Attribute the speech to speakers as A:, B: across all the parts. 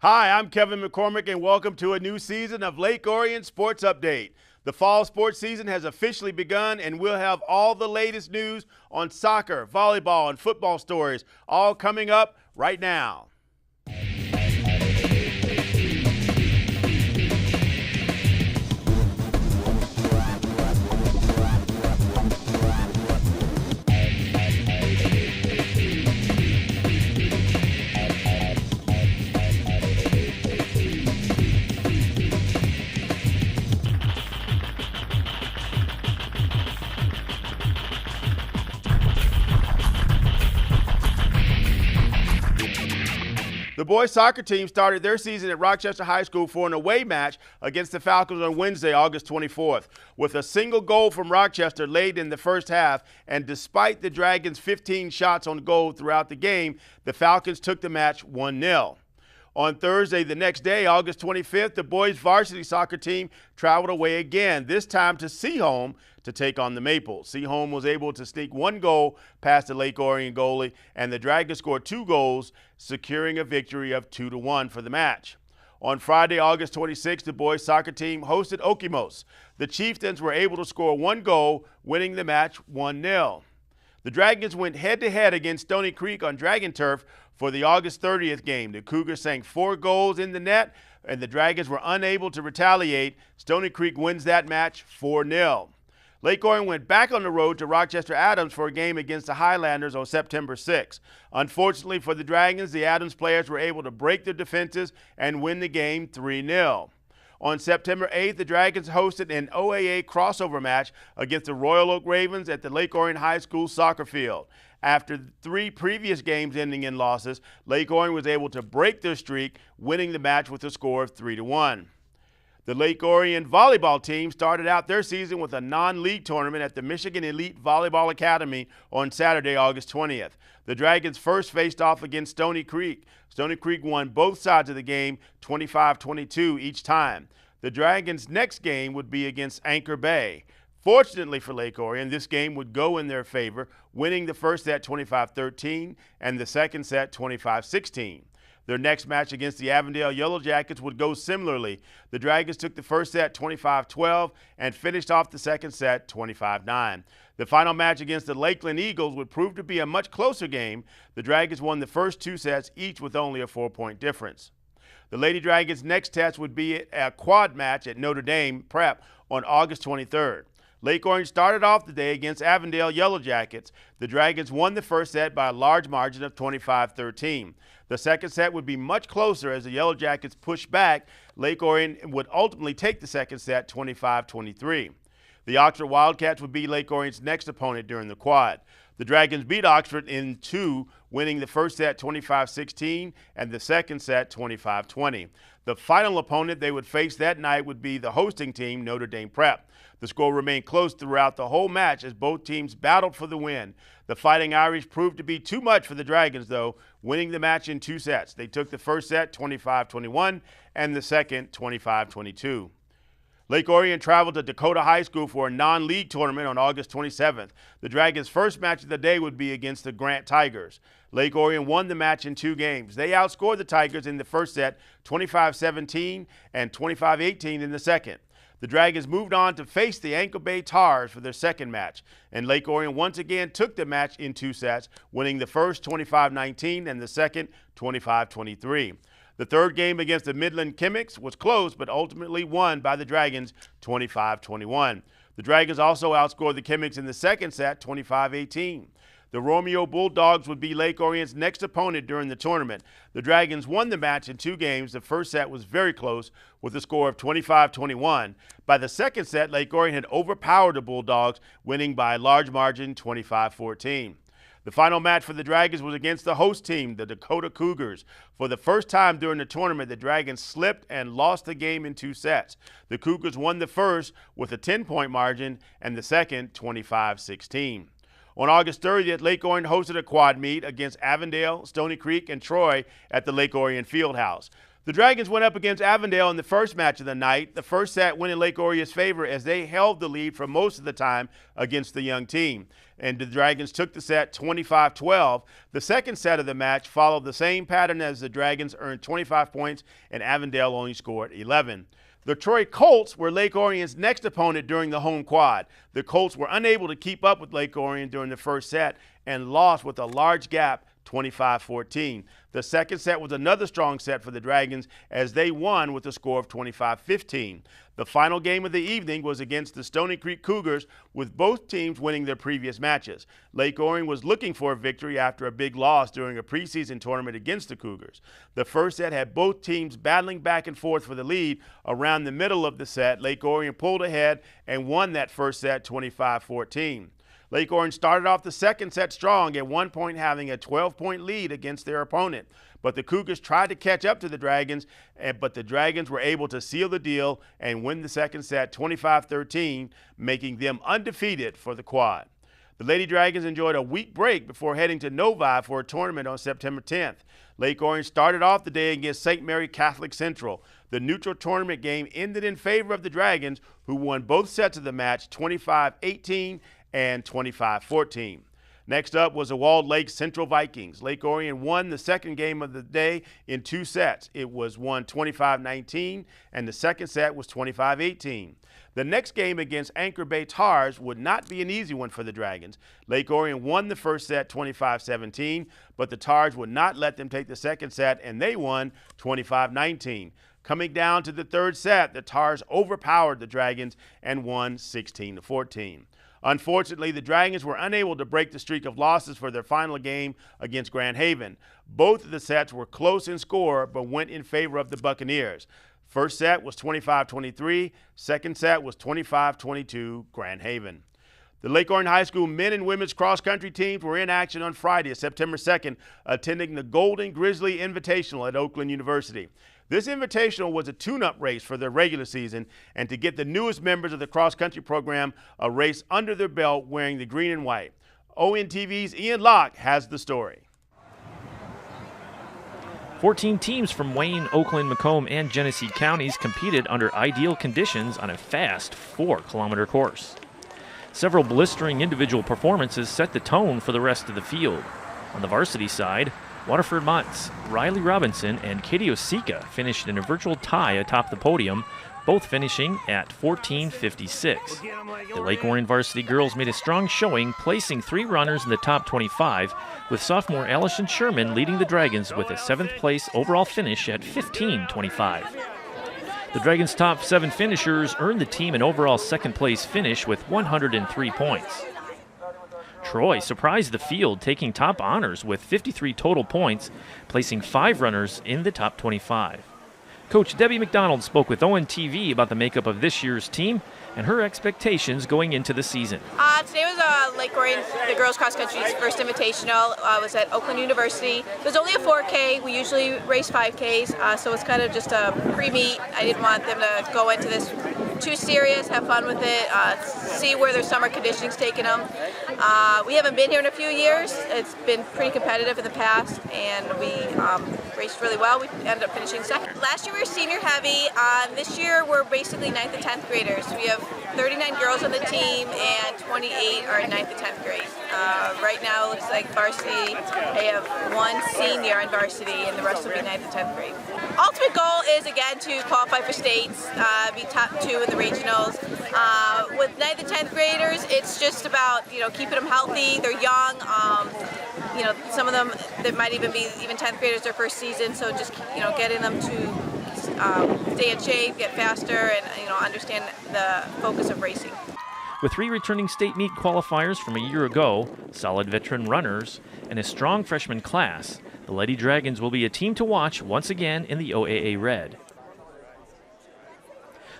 A: Hi, I'm Kevin McCormick, and welcome to a new season of Lake Orion Sports Update. The fall sports season has officially begun, and we'll have all the latest news on soccer, volleyball, and football stories all coming up right now. The boys soccer team started their season at Rochester High School for an away match against the Falcons on Wednesday, August 24th. With a single goal from Rochester late in the first half, and despite the Dragons' 15 shots on goal throughout the game, the Falcons took the match 1-0. On Thursday, the next day, August 25th, the boys varsity soccer team traveled away again, this time to Seaholm to take on the Maples. Seaholm was able to sneak one goal past the Lake Orion goalie, and the Dragons scored 2 goals, securing a victory of 2-1 for the match. On Friday, August 26th, the boys soccer team hosted Okemos. The Chieftains were able to score 1 goal, winning the match 1-0. The Dragons went head-to-head against Stony Creek on Dragon Turf for the August 30th game. The Cougars sank 4 goals in the net, and the Dragons were unable to retaliate. Stony Creek wins that match 4-0. Lake Orion went back on the road to Rochester Adams for a game against the Highlanders on September 6. Unfortunately for the Dragons, the Adams players were able to break their defenses and win the game 3-0. On September 8th, the Dragons hosted an OAA crossover match against the Royal Oak Ravens at the Lake Orion High School soccer field. After 3 previous games ending in losses, Lake Orion was able to break their streak, winning the match with a score of 3-1. The Lake Orion volleyball team started out their season with a non-league tournament at the Michigan Elite Volleyball Academy on Saturday, August 20th. The Dragons first faced off against Stony Creek. Stony Creek won both sides of the game 25-22 each time. The Dragons' next game would be against Anchor Bay. Fortunately for Lake Orion, this game would go in their favor, winning the first set 25-13 and the second set 25-16. Their next match against the Avondale Yellow Jackets would go similarly. The Dragons took the first set 25-12 and finished off the second set 25-9. The final match against the Lakeland Eagles would prove to be a much closer game. The Dragons won the first 2 sets, each with only a 4-point difference. The Lady Dragons' next test would be a quad match at Notre Dame Prep on August 23rd. Lake Orion started off the day against Avondale Yellow Jackets. The Dragons won the first set by a large margin of 25-13. The second set would be much closer as the Yellow Jackets pushed back. Lake Orion would ultimately take the second set 25-23. The Oxford Wildcats would be Lake Orion's next opponent during the quad. The Dragons beat Oxford in 2, winning the first set 25-16 and the second set 25-20. The final opponent they would face that night would be the hosting team, Notre Dame Prep. The score remained close throughout the whole match as both teams battled for the win. The Fighting Irish proved to be too much for the Dragons, though, winning the match in 2 sets. They took the first set 25-21 and the second 25-22. Lake Orion traveled to Dakota High School for a non-league tournament on August 27th. The Dragons' first match of the day would be against the Grant Tigers. Lake Orion won the match in 2 games. They outscored the Tigers in the first set 25-17 and 25-18 in the second. The Dragons moved on to face the Anchor Bay Tars for their second match, and Lake Orion once again took the match in 2 sets, winning the first 25-19 and the second 25-23. The third game against the Midland Chemics was close, but ultimately won by the Dragons 25-21. The Dragons also outscored the Chemics in the second set 25-18. The Romeo Bulldogs would be Lake Orion's next opponent during the tournament. The Dragons won the match in 2 games. The first set was very close with a score of 25-21. By the second set, Lake Orion had overpowered the Bulldogs, winning by a large margin 25-14. The final match for the Dragons was against the host team, the Dakota Cougars. For the first time during the tournament, the Dragons slipped and lost the game in 2 sets. The Cougars won the first with a 10-point margin and the second 25-16. On August 30th, Lake Orion hosted a quad meet against Avondale, Stony Creek, and Troy at the Lake Orion Fieldhouse. The Dragons went up against Avondale in the first match of the night. The first set went in Lake Orion's favor as they held the lead for most of the time against the young team. And the Dragons took the set 25-12. The second set of the match followed the same pattern as the Dragons earned 25 points and Avondale only scored 11. The Troy Colts were Lake Orion's next opponent during the home quad. The Colts were unable to keep up with Lake Orion during the first set and lost with a large gap, 25-14. The second set was another strong set for the Dragons as they won with a score of 25-15. The final game of the evening was against the Stony Creek Cougars, with both teams winning their previous matches. Lake Orion was looking for a victory after a big loss during a preseason tournament against the Cougars. The first set had both teams battling back and forth for the lead. Around the middle of the set, Lake Orion pulled ahead and won that first set 25-14. Lake Orion started off the second set strong, at one point having a 12-point lead against their opponent. But the Cougars tried to catch up to the Dragons, but the Dragons were able to seal the deal and win the second set 25-13, making them undefeated for the quad. The Lady Dragons enjoyed a week break before heading to Novi for a tournament on September 10th. Lake Orion started off the day against St. Mary Catholic Central. The neutral tournament game ended in favor of the Dragons, who won both sets of the match 25-18 and 25-14. Next up was the Walled Lake Central Vikings. Lake Orion won the second game of the day in two sets. It was won 25-19, and the second set was 25-18. The next game against Anchor Bay Tars would not be an easy one for the Dragons. Lake Orion won the first set 25-17, but the Tars would not let them take the second set, and they won 25-19. Coming down to the third set, the Tars overpowered the Dragons and won 16-14. Unfortunately, the Dragons were unable to break the streak of losses for their final game against Grand Haven. Both of the sets were close in score, but went in favor of the Buccaneers. First set was 25-23. Second set was 25-22 Grand Haven. The Lake Orion High School men and women's cross-country teams were in action on Friday, September 2nd, attending the Golden Grizzly Invitational at Oakland University. This invitational was a tune-up race for their regular season, and to get the newest members of the cross-country program a race under their belt wearing the green and white. ONTV's Ian Locke has the story.
B: 14 teams from Wayne, Oakland, Macomb, and Genesee counties competed under ideal conditions on a fast 4-kilometer course. Several blistering individual performances set the tone for the rest of the field. On the varsity side, Waterford Mott's Riley Robinson and Katie Osika finished in a virtual tie atop the podium, both finishing at 14:56. The Lake Orion varsity girls made a strong showing, placing 3 runners in the top 25, with sophomore Allison Sherman leading the Dragons with a 7th place overall finish at 15:25. The Dragons' top 7 finishers earned the team an overall 2nd place finish with 103 points. Troy surprised the field, taking top honors with 53 total points, placing 5 runners in the top 25. Coach Debbie McDonald spoke with ONTV about the makeup of this year's team and her expectations going into the season.
C: Today was Lake Orion, the girls cross country's first invitational. Was at Oakland University. It was only a 4K. We usually race 5Ks, so it's kind of just a pre-meet. I didn't want them to go into this too serious, have fun with it, see where their summer conditioning's taking them. We haven't been here in a few years. It's been pretty competitive in the past, and we raced really well. We ended up finishing second. Last year we were senior heavy. This year we're basically 9th and 10th graders. We have 39 girls on the team, and 28 are in 9th and 10th grade. Right now it looks like varsity, they have 1 senior in varsity, and the rest will be 9th and 10th grade. Ultimate goal is, again, to qualify for states, be top 2 in the regionals. With 9th and 10th graders, it's just about, keeping them healthy. They're young. Some of them, that might even be 10th graders their first season, so just, getting them to stay in shape, get faster, and, understand the focus of racing.
B: With 3 returning state meet qualifiers from a year ago, solid veteran runners, and a strong freshman class, the Lady Dragons will be a team to watch once again in the OAA Red.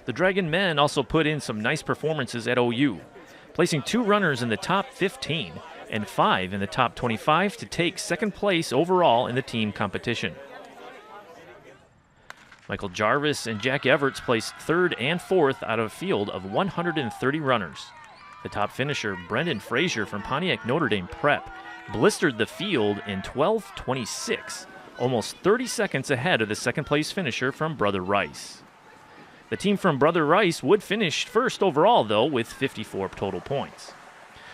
B: The Dragon men also put in some nice performances at OU, placing 2 runners in the top 15 and 5 in the top 25 to take 2nd place overall in the team competition. Michael Jarvis and Jack Everts placed 3rd and 4th out of a field of 130 runners. The top finisher, Brendan Frazier from Pontiac Notre Dame Prep, blistered the field in 12:26, almost 30 seconds ahead of the second-place finisher from Brother Rice. The team from Brother Rice would finish first overall, though, with 54 total points.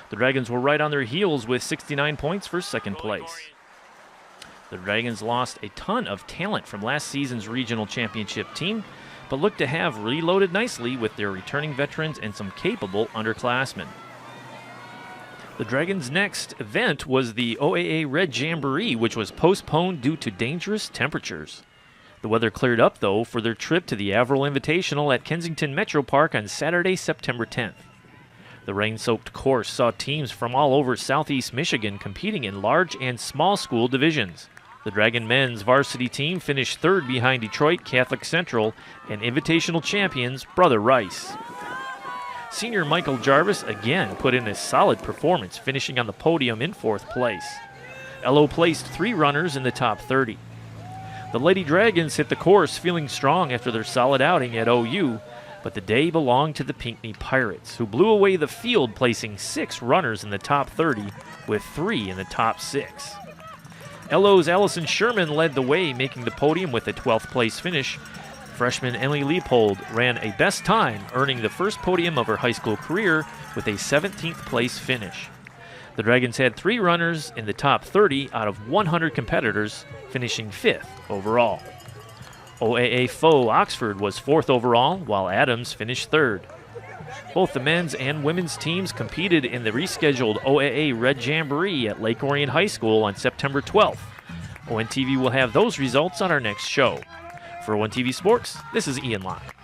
B: The Dragons were right on their heels with 69 points for second place. The Dragons lost a ton of talent from last season's regional championship team, but look to have reloaded nicely with their returning veterans and some capable underclassmen. The Dragons' next event was the OAA Red Jamboree, which was postponed due to dangerous temperatures. The weather cleared up, though, for their trip to the Averill Invitational at Kensington Metro Park on Saturday, September 10th. The rain-soaked course saw teams from all over southeast Michigan competing in large and small school divisions. The Dragon men's varsity team finished third behind Detroit Catholic Central and invitational champions Brother Rice. Senior Michael Jarvis again put in a solid performance, finishing on the podium in fourth place. LO placed 3 runners in the top 30. The Lady Dragons hit the course feeling strong after their solid outing at OU, but the day belonged to the Pinckney Pirates, who blew away the field, placing 6 runners in the top 30 with 3 in the top 6. LO's Allison Sherman led the way, making the podium with a 12th place finish. Freshman Emily Leopold ran a best time, earning the first podium of her high school career with a 17th place finish. The Dragons had 3 runners in the top 30 out of 100 competitors, finishing 5th overall. OAA foe Oxford was 4th overall, while Adams finished 3rd. Both the men's and women's teams competed in the rescheduled OAA Red Jamboree at Lake Orion High School on September 12th. ONTV will have those results on our next show. For ONTV Sports, this is Ian Locke.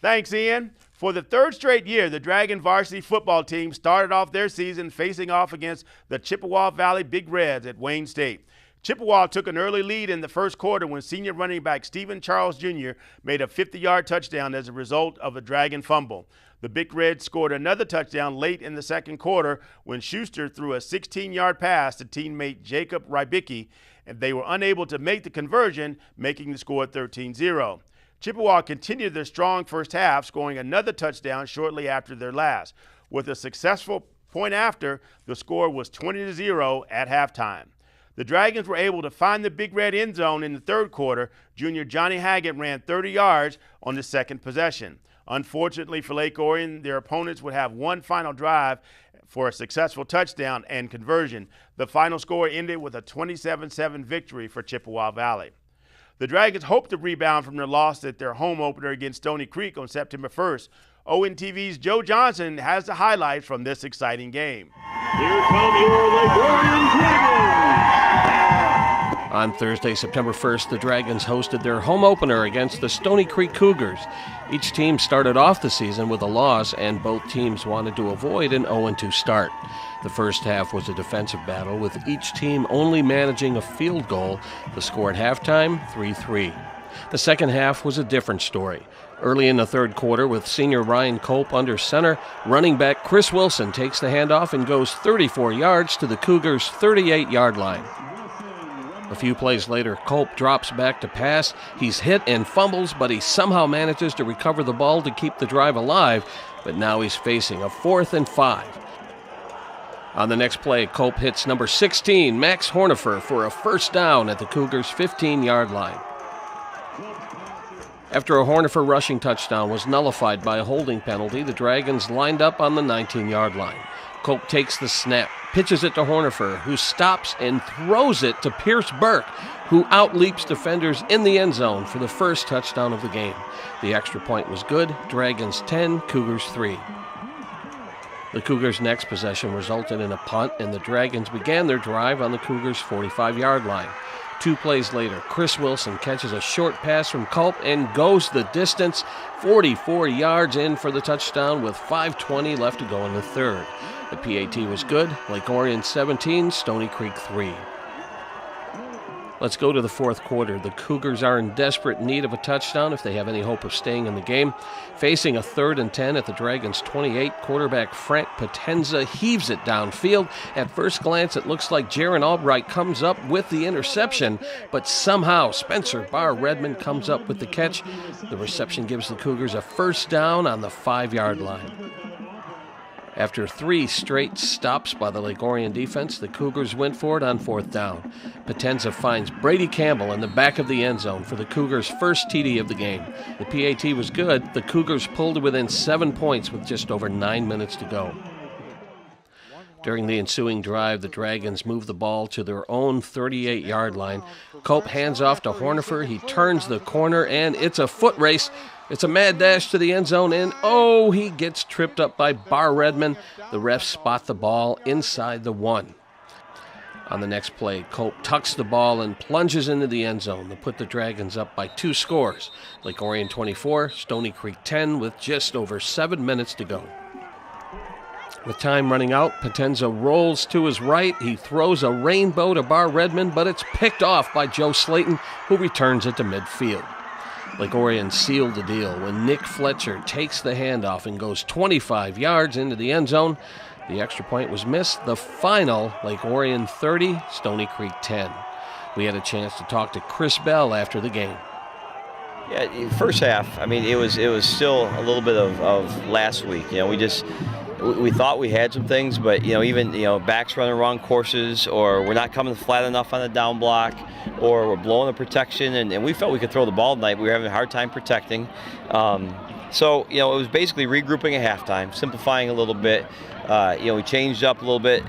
A: Thanks, Ian. For the 3rd straight year, the Dragon varsity football team started off their season facing off against the Chippewa Valley Big Reds at Wayne State. Chippewa took an early lead in the first quarter when senior running back Stephen Charles Jr. made a 50-yard touchdown as a result of a Dragon fumble. The Big Reds scored another touchdown late in the second quarter when Schuster threw a 16-yard pass to teammate Jacob Rybicki, and they were unable to make the conversion, making the score 13-0. Chippewa continued their strong first half, scoring another touchdown shortly after their last. With a successful point after, the score was 20-0 at halftime. The Dragons were able to find the Big Red end zone in the third quarter. Junior Johnny Haggett ran 30 yards on the second possession. Unfortunately for Lake Orion, their opponents would have one final drive for a successful touchdown and conversion. The final score ended with a 27-7 victory for Chippewa Valley. The Dragons hope to rebound from their loss at their home opener against Stony Creek on September 1st. ONTV's Joe Johnson has the highlights from this exciting game.
D: Here come your Lake Orion Dragons.
E: On Thursday, September 1st, the Dragons hosted their home opener against the Stony Creek Cougars. Each team started off the season with a loss, and both teams wanted to avoid an 0-2 start. The first half was a defensive battle, with each team only managing a field goal. The score at halftime, 3-3. The second half was a different story. Early in the third quarter, with senior Ryan Culp under center, running back Chris Wilson takes the handoff and goes 34 yards to the Cougars' 38-yard line. A few plays later, Culp drops back to pass. He's hit and fumbles, but he somehow manages to recover the ball to keep the drive alive. But now he's facing a 4th and 5. On the next play, Culp hits number 16, Max Hornifer, for a first down at the Cougars' 15-yard line. After a Hornifer rushing touchdown was nullified by a holding penalty, the Dragons lined up on the 19-yard line. Culp takes the snap, pitches it to Hornifer, who stops and throws it to Pierce Burke, who outleaps defenders in the end zone for the first touchdown of the game. The extra point was good. Dragons 10, Cougars 3. The Cougars' next possession resulted in a punt, and the Dragons began their drive on the Cougars' 45-yard line. 2 plays later, Chris Wilson catches a short pass from Culp and goes the distance, 44 yards in for the touchdown with 5:20 left to go in the third. The PAT was good. Lake Orion 17, Stony Creek 3. Let's go to the fourth quarter. The Cougars are in desperate need of a touchdown if they have any hope of staying in the game. Facing a 3rd and 10 at the Dragons' 28, quarterback Frank Potenza heaves it downfield. At first glance, it looks like Jaron Albright comes up with the interception, but somehow Spencer Barr Redmond comes up with the catch. The reception gives the Cougars a first down on the 5-yard line. After 3 straight stops by the Lake Orion defense, the Cougars went for it on 4th down. Potenza finds Brady Campbell in the back of the end zone for the Cougars' first TD of the game. The PAT was good. The Cougars pulled to within 7 points with just over 9 minutes to go. During the ensuing drive, the Dragons moved the ball to their own 38-yard line. Cope hands off to Hornifer. He turns the corner, and it's a foot race. It's a mad dash to the end zone, and he gets tripped up by Bar Redmond. The refs spot the ball inside the 1. On the next play, Cope tucks the ball and plunges into the end zone to put the Dragons up by 2 scores. Lake Orion 24, Stony Creek 10, with just over 7 minutes to go. With time running out, Potenza rolls to his right. He throws a rainbow to Bar Redmond, but it's picked off by Joe Slayton, who returns it to midfield. Lake Orion sealed the deal when Nick Fletcher takes the handoff and goes 25 yards into the end zone. The extra point was missed. The final, Lake Orion 30, Stony Creek 10. We had a chance to talk to Chris Bell after the game.
F: Yeah, first half, I mean, it was still a little bit of last week. You know, we thought we had some things, but even backs running wrong courses, or we're not coming flat enough on the down block, or we're blowing the protection, and we felt we could throw the ball tonight. We were having a hard time protecting. So it was basically regrouping at halftime, simplifying a little bit. We changed up a little bit.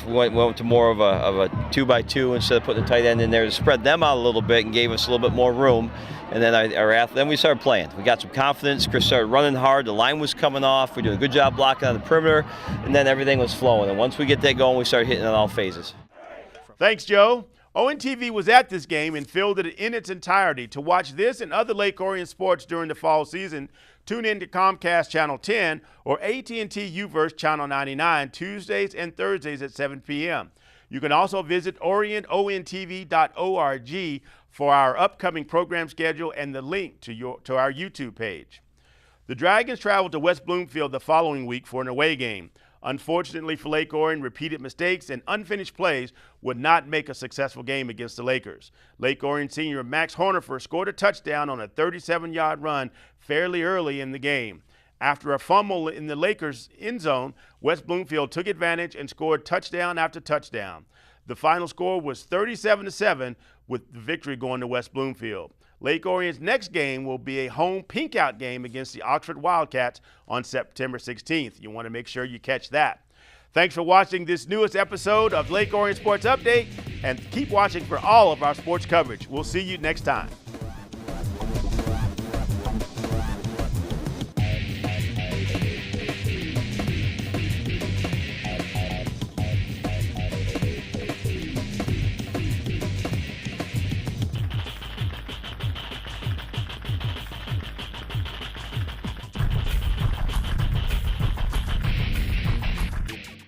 F: We went to more of a 2x2 instead of putting the tight end in there to spread them out a little bit and gave us a little bit more room. And then then we started playing. We got some confidence. Chris started running hard. The line was coming off. We did a good job blocking on the perimeter, and then everything was flowing. And once we get that going, we started hitting on all phases.
A: Thanks, Joe. ONTV was at this game and filmed it in its entirety. To watch this and other Lake Orion sports during the fall season, tune in to Comcast Channel 10 or AT&T UVerse Channel 99 Tuesdays and Thursdays at 7 p.m. You can also visit OrionONTV.org for our upcoming program schedule and the link to our YouTube page. The Dragons traveled to West Bloomfield the following week for an away game. Unfortunately for Lake Orion, repeated mistakes and unfinished plays would not make a successful game against the Lakers. Lake Orion senior Max Hornifer scored a touchdown on a 37-yard run fairly early in the game. After a fumble in the Lakers' end zone, West Bloomfield took advantage and scored touchdown after touchdown. The final score was 37-7, with the victory going to West Bloomfield. Lake Orion's next game will be a home pink-out game against the Oxford Wildcats on September 16th. You want to make sure you catch that. Thanks for watching this newest episode of Lake Orion Sports Update, and keep watching for all of our sports coverage. We'll see you next time.